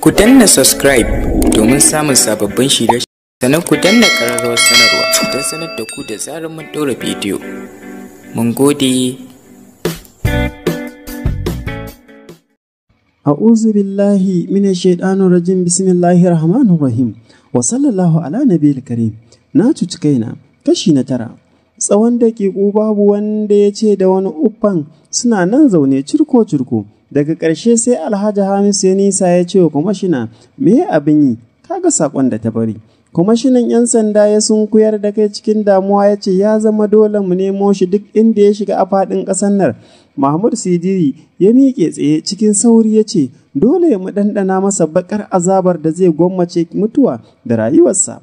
Ku danna subscribe domin samun sababbin shirye-shirye, sannan ku danna ƙararrawar sanarwa don sanar da ku da zarar mun ɗora bidiyo. Mun gode. A'udhu billahi minash shaitanir rajim. Bismillahir rahmanir rahim. Wa sallallahu ala nabiyil karim. Nacuci kaina. Kashi na 9. Tsawon daƙiƙu babu wanda ya ce da wani uffan, suna nan zaune cirko-cirko. Daga ƙarshe sai Alhaji Hamisu ya nisa ya ce wa kwamashina, me abin yi, kaga saƙon da ta bari. Kwamishinan 'yan sanda ya sunkuyar da kai cikin damuwa ya ce ya zama dole mu nemo shi duk inda ya shiga a faɗin ƙasar nan. Mahmud Sidiri ya miƙe tsaye cikin sauri ya ce dole mu ɗanɗana masa baƙar azabar da zai gwammace mutuwa da rayuwarsa.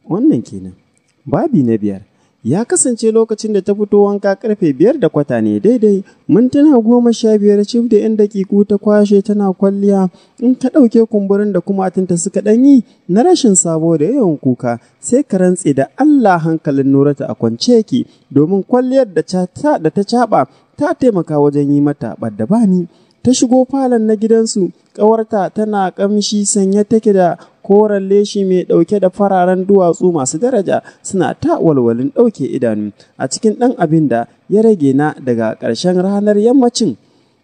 Wannan kenan. Babi na 5. Ya kasance lokacin da ta fito wanka karfe 5:15 ne daidai, mintuna 15 cif da 'yan dakiku ta kwashe tana kwalliya. In ta ɗauke kumburin da kumatinta suka ɗanyi na rashin sabo da yawan kuka, sai ka rantse da Allah hankalin Nurata a kwance ki, domin kwalliyar da ta caɓa ta taimaka wajen yi mata ɓadda bani. Ta shigo falon na gidansu, ƙawarta tana ƙamshi sanye take da koren leshi mai ɗauke da fararen duwatsu masu daraja, suna ta walwalin ɗauke idanu a cikin ɗan abin da ya rage na daga ƙarshen ranar yammacin.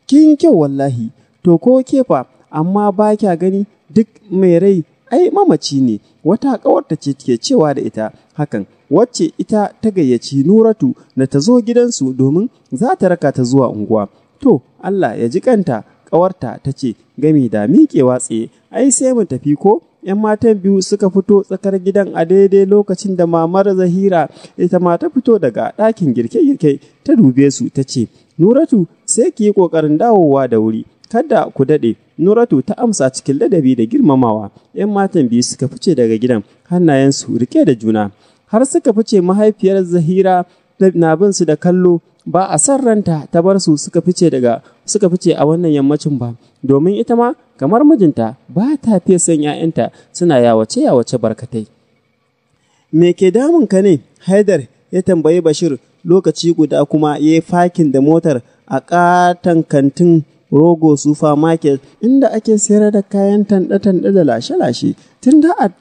Kin kyau wallahi, to ko kefa, amma ba kya gani duk mai rai ai mamaci ne. Wata ƙawarta ce ke cewa da ita hakan, wacce ita ta gayyaci Nuratu da ta zo gidansu domin za ta raka ta zuwa unguwa. To, Allah ya ji kanta, ƙawarta ta ce gami da miƙewa tsaye, ai sai mu tafi ko? 'Yan matan biyu suka fito tsakar gidan a daidai lokacin da mamar Zahira ita ma ta fito daga ɗakin girke-girke ta dube su ta ce, Nuratu sai ki yi ƙoƙarin dawowa da wuri, kada ku daɗe. Nuratu ta amsa cikin ladabi da girmamawa. 'Yan matan biyu suka fice daga gidan, hannayensu rike da juna. Har suka fice mahaifiyar Zahira na bin su da kallo. Ba a san ranta ta bar su suka fice a wannan yammacin ba, domin ita ma kamar mijinta ba ta fiye son 'ya'yanta suna yawace barkatai. Me ke damun ka ne? Haidar ya tambayi Bashir, lokaci guda kuma ya yi fakin da motar a ƙaton kantin Rogo Supermarket inda ake sayar da kayan tanɗe-tanɗe da lashe-lashe.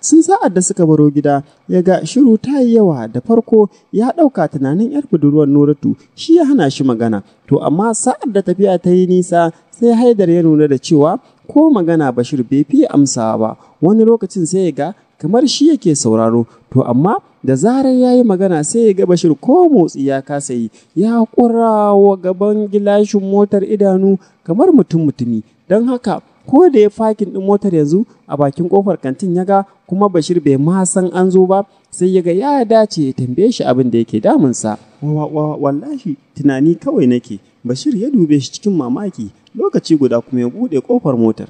Sun sa'ad da suka baro gida ya ga shiru ta yi yawa. Da farko ya ɗauka tunanin 'yar budurwar Nuratu shi ya hana shi magana, to amma sa'ad da tafiya ta yi nisa sai Haidar ya nuna da cewa ko magana Bashir bai fi amsawa ba. Wani lokacin sai ya ga kamar shi yake sauraro, to amma da zarar ya yi magana sai ya ga Bashir ko motsi ya kasa yi, ya ƙura wa gaban gilashin motar idanu kamar mutumi. Don haka ko da ya fakin ɗin motar yanzu a bakin ƙofar kantin ya ga kuma Bashir bai ma san an zo ba, sai ya ga ya dace ya tambaye shi abin da yake damunsa. Wallahi tunani kawai nake. Bashir ya dube shi cikin mamaki, lokaci guda kuma ya buɗe ƙofar motar.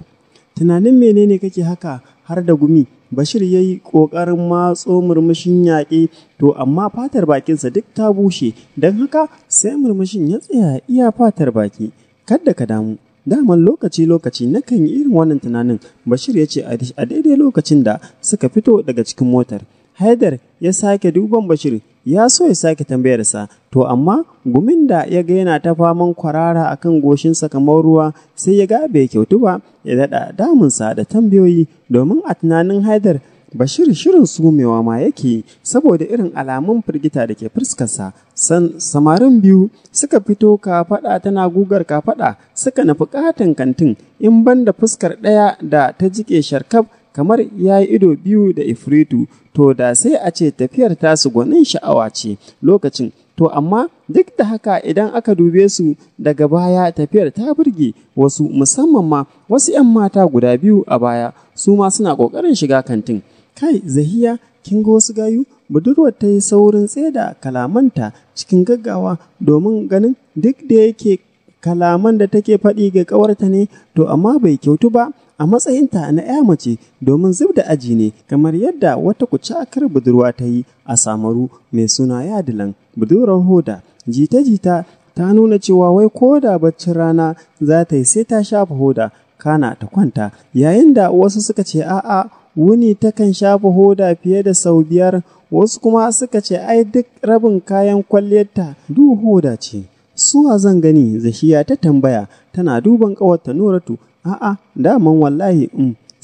Tunanin menene kake haka har da gumi? Bashir ya yi ƙoƙarin matso murmushin yaƙi, to amma fatar bakinsa duk ta bushe, don haka sai murmushin ya tsaya iya fatar baki. Kadda ka damu, daman lokaci-lokaci na kan yi irin wannan tunanin, Bashir ya ce a daidai lokacin da suka fito daga cikin motar. Haidar ya sake duban Bashir, ya so ya sake tambayarsa, to amma gumin da ya ga yana ta faman kwarara a kan goshinsa kamar ruwa, sai ya ga bai kyautu ba, ya daɗa damunsa da tambayoyi, domin a tunanin Haidar Bashir shirin sumewa ma yake saboda irin alamun firgita da ke fuskarsa. Samarin biyu suka fito kafaɗa tana gugar kafaɗa suka nufi ƙaton kantin, in ban da fuskar ɗaya da ta jike sharkaf kamar ya yi ido biyu da ifritu, to da sai a ce tafiyar tasu gwanin sha'awa ce lokacin. To amma duk da haka idan aka dube su daga baya tafiyar ta burge wasu, musamman ma wasu 'yan mata guda biyu a baya, su ma suna ƙoƙarin shiga kantin. Kai Zahiya, kin ga wasu gayu? Budurwar ta yi saurin tseda kalamanta cikin gaggawa, domin ganin duk da yake kalaman da take faɗi ga ƙawarta ne, to amma bai kyautu ba a matsayinta na 'ya mace, domin zub da aji ne, kamar yadda wata kucakar budurwa ta yi a Samaru mai suna Yadilan, budurwar Hoda. Jita-jita ta nuna cewa wai ko da baccin rana za ta yi sai ta shafa hoda kana ta kwanta, yayin da wasu suka ce a'a wuni takan shafa hoda fiye da sau 5, wasu kuma suka ce ai duk rabin kayan kwalliyarta duk hoda ce. Suwa zan gani? Zahiya ta tambaya tana duban ƙawarta Nuratu. A'a, daman wallahi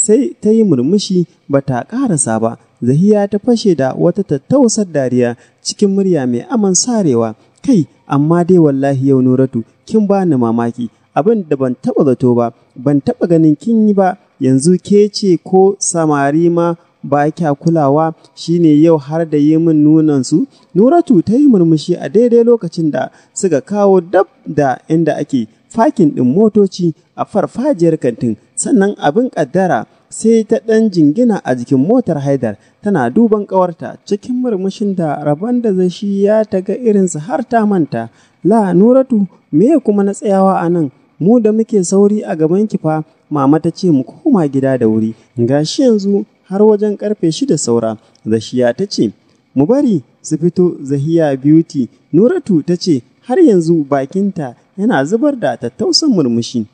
sai ta yi murmushi ba ta ƙarasa ba. Zahiya ta fashe da wata tattausar dariya cikin murya mai aman sarewa. Kai, amma dai wallahi yau Nuratu, kin bani mamaki, abin da ban taɓa zato ba, ban taɓa ganin kin yi ba, yanzu ke ce ko samari ma ba kya kulawa shine yau har da yi min nunansu. Nuratu ta yi murmushi a daidai lokacin da suka kawo dab da inda ake fakin ɗin motoci a farfajiyar kantin, sannan abin ƙaddara sai ta ɗan jingina a jikin motar Haidar tana duban ƙawarta cikin murmushin da rabon da zashi ya taga irinsa har ta manta. La Nuratu, me kuma na tsayawa a nan? Mu da muke sauri a gaban ki fa, mama ta ce mu koma gida da wuri. Gashi yanzu har wajen karfe 6 saura. Zashiya ta ce, mu bari su fito. Zahiya Beauty. Nuratu ta ce, har yanzu bakinta yana zubar da tattausan murmushi.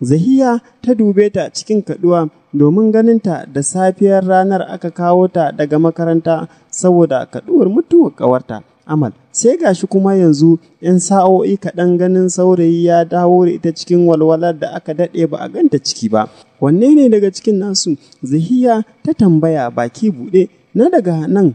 Zahiya ta dube ta cikin kaduwa domin ganinta da safiyar ranar aka kawo ta daga makaranta saboda kaduwar mutuwar ƙawarta Amal. Sai gashi kuma yanzu 'yan sa'o'i kaɗan ganin saurayi ya dawo da ita cikin walwalar da aka daɗe ba a ganta ciki ba. Wanne ne daga cikin nasu? Zahiya ta tambaya baki buɗe. Na daga nan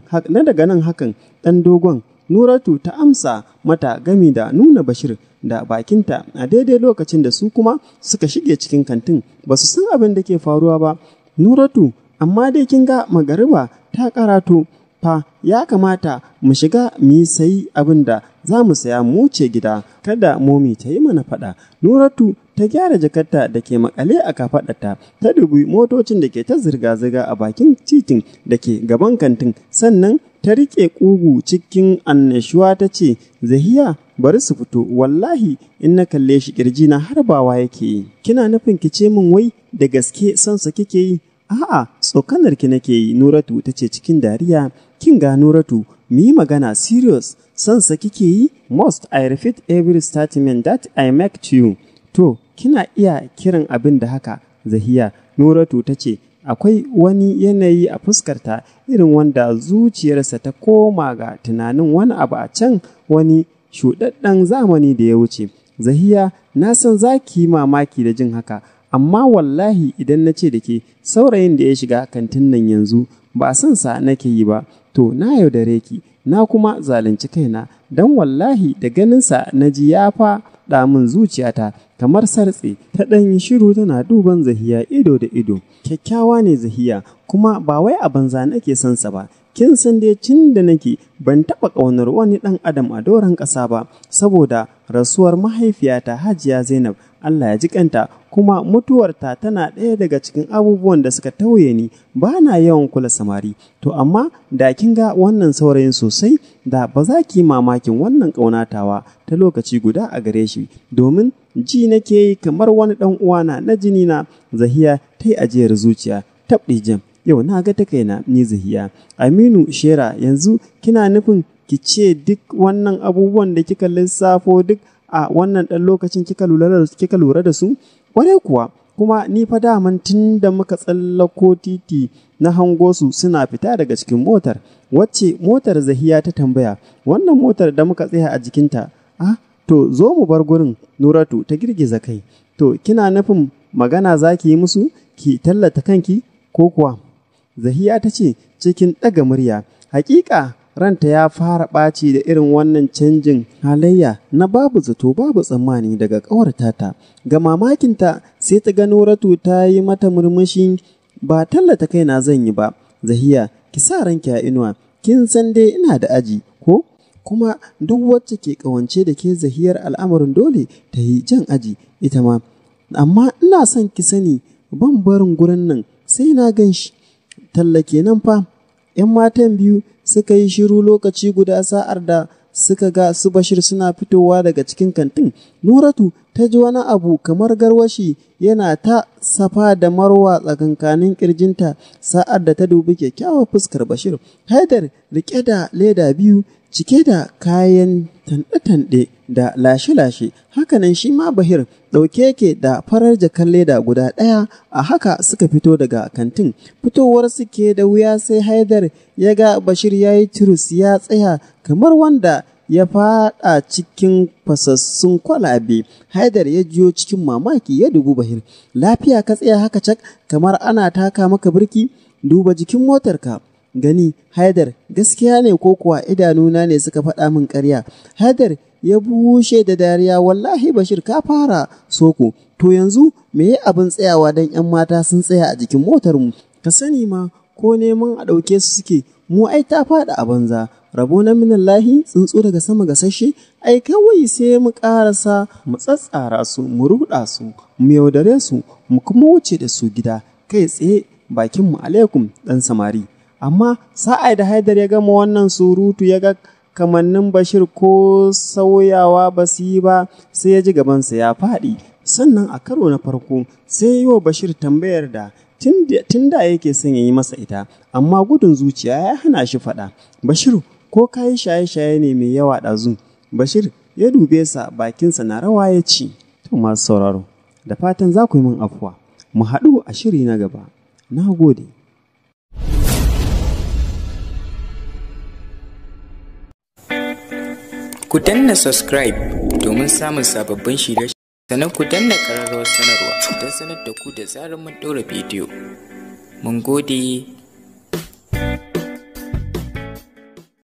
hakan ɗan dogon. Nuratu ta amsa mata gami da nuna Bashir da bakinta a daidai lokacin da su kuma suka shige cikin kantin ba su san abin da ke faruwa ba. Nuratu, amma dai kin ga magariba ta karato fa, ya kamata mu shiga mu yi sayi abin da za mu saya mu wuce gida, kada momi ta yi mana faɗa. Nuratu ta gyara jakarta da ke makale a kafaɗarta, ta dubi motocin da ke ta zirga-zirga a bakin titin da ke gaban kantin, sannan ta riƙe ƙugu cikin annashuwa ta ce, Zahiya, bari su fito, wallahi in na kalle shi ƙirji na harbawa yake yi. Kina nufin ki ce min wai da gaske son sa kike yi? A'a, tsokanar ki nake yi. Nuratu ta ce cikin dariya. Kin ga Nuratu, mu yi magana serious, son sa kike yi? Must I repeat every statement that I make to you? To, kina iya kiran abin da haka, Zahiya. Nuratu ta ce, akwai wani yanayi a fuskarta irin wanda zuciyarsa ta koma ga tunanin wani abu a can wani shuɗaɗɗen zamani da ya wuce. Zahiya, na san za ki yi mamaki da jin haka, amma wallahi idan na ce da ke saurayin da ya shiga kantin nan yanzu ba a san sa nake yi ba, to na yaudare ki, na kuma zalunci kaina, don wallahi da ganinsa na ji ya faɗa min zuciyata kamar sartse. Ta ɗan yi shiru tana duban Zahiya ido da ido. Kyakkyawa ne Zahiya, kuma ba wai a banza nake son sa ba. Kin san dai tun da nake ban taɓa ƙaunar wani ɗan adam a doron ƙasa ba, saboda rasuwar mahaifiyata Hajiya Zainab, Allah ya ji kanta, kuma mutuwarta tana ɗaya daga cikin abubuwan da suka tauye ni. Ba na yawan kula samari, to amma da kin ga wannan saurayin sosai da ba za ki yi mamakin wannan ƙaunatawa ta lokaci guda a gare shi, domin ji nake yi kamar wani ɗan uwana na jini na. Zahiya ta yi ajiyar zuciya. Tabɗi jam, yau na ga ta kaina ni Zahiya. Aminu Shera, yanzu kina nufin ki ce duk wannan abubuwan da kika lissafo duk a wannan ɗan lokacin kika lura da su? Ƙwarai kuwa, kuma ni fa daman tun da muka tsallako titi na hango su suna fita daga cikin motar. Wacce motar? Zahiya ta tambaya. Wannan motar da muka tsaya a jikinta. Ah, to zo mu bar gurin. Nuratu ta girgiza kai. To kina nufin magana za ki yi musu? Ki tallata kanki ko kuwa? Zahiya ta ce cikin ɗaga murya. Hakika ranta ya fara ɓaci da irin wannan canjin halayya na babu zato babu tsammani daga ƙawarta ta. Ga mamakinta sai ta ga Nuratu ta yi mata murmushi. Ba tallata kaina zan yi ba, Zahiya, ki sa ranki a inuwa. Kin san dai ina da aji, ko? Kuma duk wacce ke ƙawance da ke Zahiyar al'amarin dole ta yi jan aji ita ma. Amma ina son ki sani ban barin gurin nan sai na gan shi. Talla kenan fa. 'Yan matan biyu suka yi shiru lokaci guda sa'ar da suka ga su Bashir suna fitowa daga cikin kantin. Nuratu ta ji wani abu kamar garwashi yana ta safa da marwa tsakankanin kirjinta sa'ar da ta dubi kyakkyawar fuskar Bashir. Haidar rike da leda biyu cike da kayan tanɗe-tanɗe da lashe-lashe. Hakanan shi ma Bahir ɗauke yake da farar jakar leda guda ɗaya. A haka suka fito daga kantin. Fitowar suke da wuya sai Haidar ya ga Bashir ya yi turus ya tsaya kamar wanda ya faɗa cikin fasassun kwalabe. Haidar ya jiyo cikin mamaki ya dubu Bashir. Lafiya ka tsaya haka cak kamar ana taka maka birki? Duba jikin motarka gani. Haidar, gaskiya ne ko kuwa idanuna ne suka faɗa min ƙarya? Haidar ya bushe da dariya. Wallahi Bashir ka fara soko. To yanzu me ya abin tsayawa don 'yan mata sun tsaya a jikin motarmu? Ka sani ma ko neman a ɗauke su suke, mu ai ta faɗa a banza. Rabo na minallahi, tsuntsu daga sama gasashe, ai kawai sai mu ƙarasa mu tsatsara su, mu ruɗa su, mu yaudare su, mu kuma wuce da su gida kai tsaye bakin mu alaikum ɗan samari. Amma sa'ai da Haidar ya gama wannan surutu ya ga kamannin Bashir ko sauyawa ba su yi ba, sai ya ji gabansa ya faɗi. Sannan a karo na farko sai yi wa Bashir tambayar da tun da yake son ya yi masa ita, amma gudun zuciya ya hana shi faɗa. Bashir, ko ka yi shaye-shaye ne mai yawa ɗazu? Bashir ya dube sa, bakinsa na rawa ya ce, to masu sauraro, da fatan za ku yi min afuwa. Mu haɗu a shiri na gaba. Na gode. Ku danna subscribe domin samun sababbin shirye-shirye, sannan ku danna ƙararrawar sanarwa don sanar da ku da zarar mun ɗora bidiyo. Mun gode.